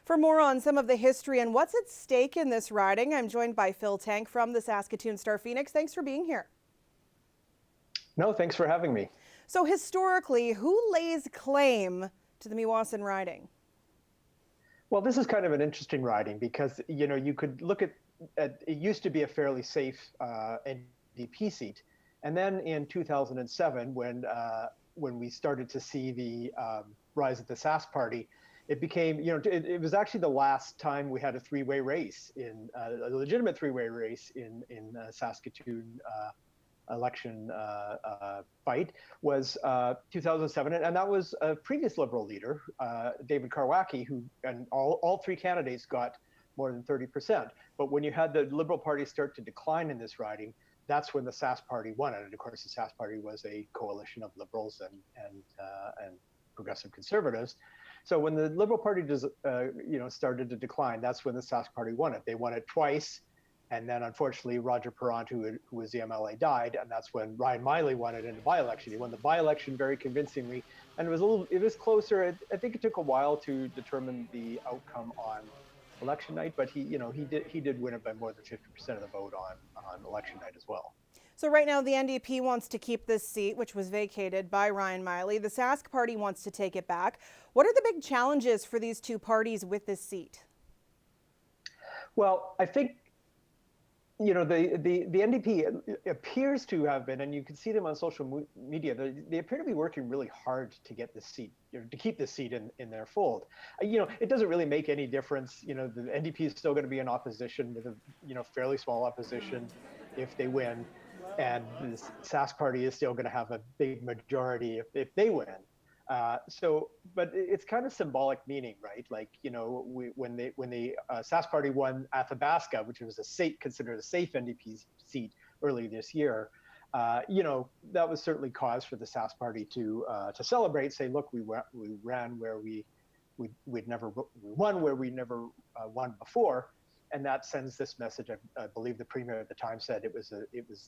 For more on some of the history and what's at stake in this riding, I'm joined by Phil Tank from the Saskatoon StarPhoenix. Thanks for being here. No, thanks for having me. So historically, who lays claim to the Meewasin riding? Well, this is kind of an interesting riding because, you could look at it used to be a fairly safe NDP seat. And then in 2007, when we started to see the rise of the Sask party, it became, it was actually the last time we had a three-way race a legitimate three-way race in Saskatoon election fight was 2007, and that was a previous Liberal leader, David Karwacki, and all three candidates got more than 30%. But when you had the Liberal Party start to decline in this riding, that's when the Sask Party won it. And of course, the Sask Party was a coalition of Liberals and progressive Conservatives. So when the Liberal Party started to decline, that's when the Sask Party won it. They won it twice. And then, unfortunately, Roger Perrant, who was the MLA, died, and that's when Ryan Miley won it in the by-election. He won the by-election very convincingly, and it was closer. I think it took a while to determine the outcome on election night, but he did win it by more than 50% of the vote on election night as well. So right now, the NDP wants to keep this seat, which was vacated by Ryan Miley. The Sask Party wants to take it back. What are the big challenges for these two parties with this seat? Well, I think the NDP appears to have been, and you can see them on social media, they appear to be working really hard to get this seat, to keep this seat in their fold. It doesn't really make any difference. The NDP is still going to be in opposition with a fairly small opposition if they win, and the Sask Party is still going to have a big majority if they win. But it's kind of symbolic meaning, right? Like, when the Sask Party won Athabasca, which was considered a safe NDP seat early this year, that was certainly cause for the Sask Party to celebrate, say, look, we ran where we won where we never won before. And that sends this message. I believe the premier at the time said it was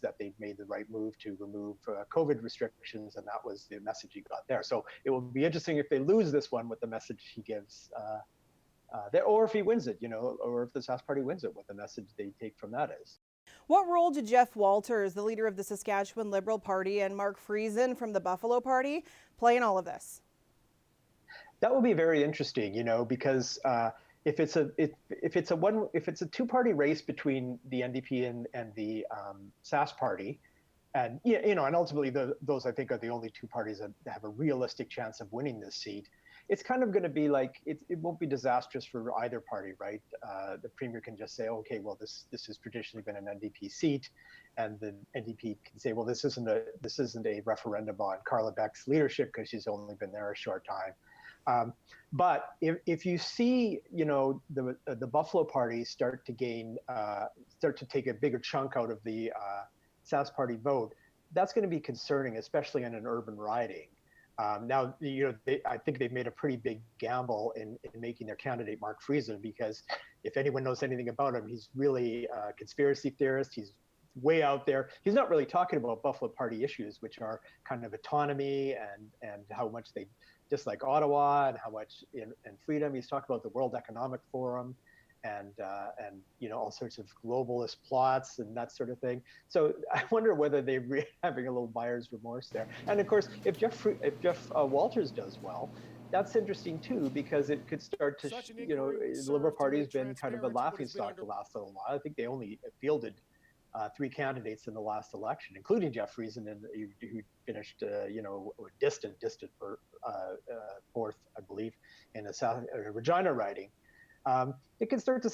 that they'd made the right move to remove COVID restrictions, and that was the message he got there. So it will be interesting if they lose this one, what the message he gives there, or if he wins it, or if the Sask Party wins it, what the message they take from that is. What role did Jeff Walters, the leader of the Saskatchewan Liberal Party, and Mark Friesen from the Buffalo Party play in all of this? That will be very interesting, because if it's a two-party race between the NDP and the Sask Party, and and ultimately those I think are the only two parties that have a realistic chance of winning this seat, it's kind of going to be like it won't be disastrous for either party, right? The premier can just say, okay, well this has traditionally been an NDP seat, and the NDP can say, well this isn't a referendum on Carla Beck's leadership because she's only been there a short time. But if you see, the Buffalo Party start to take a bigger chunk out of the Sask Party vote, that's going to be concerning, especially in an urban riding. Now, I think they've made a pretty big gamble in making their candidate Mark Friesen, because if anyone knows anything about him, he's really a conspiracy theorist. He's way out there. He's not really talking about Buffalo Party issues, which are kind of autonomy and how much they dislike Ottawa and how much in freedom. He's talking about the World Economic Forum and all sorts of globalist plots and that sort of thing. So I wonder whether they're having a little buyer's remorse there. And of course, if Jeff Walters does well, that's interesting too, because it could start to, the Liberal Party has been kind of a laughingstock the last little while. I think they only fielded three candidates in the last election, including Jeff Friesen, who finished, distant for fourth, I believe, in a Regina riding. It can start to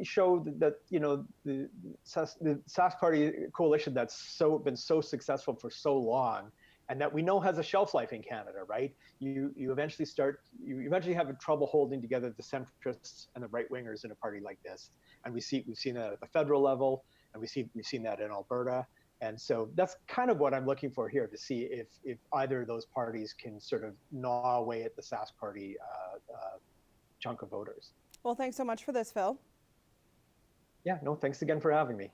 show that the Sask Party coalition that's been so successful for so long, and that we know has a shelf life in Canada, right? You eventually have trouble holding together the centrists and the right wingers in a party like this, and we've seen that at the federal level. And we've seen that in Alberta. And so that's kind of what I'm looking for here, to see if either of those parties can sort of gnaw away at the Sask Party chunk of voters. Well, thanks so much for this, Phil. Yeah, no, thanks again for having me.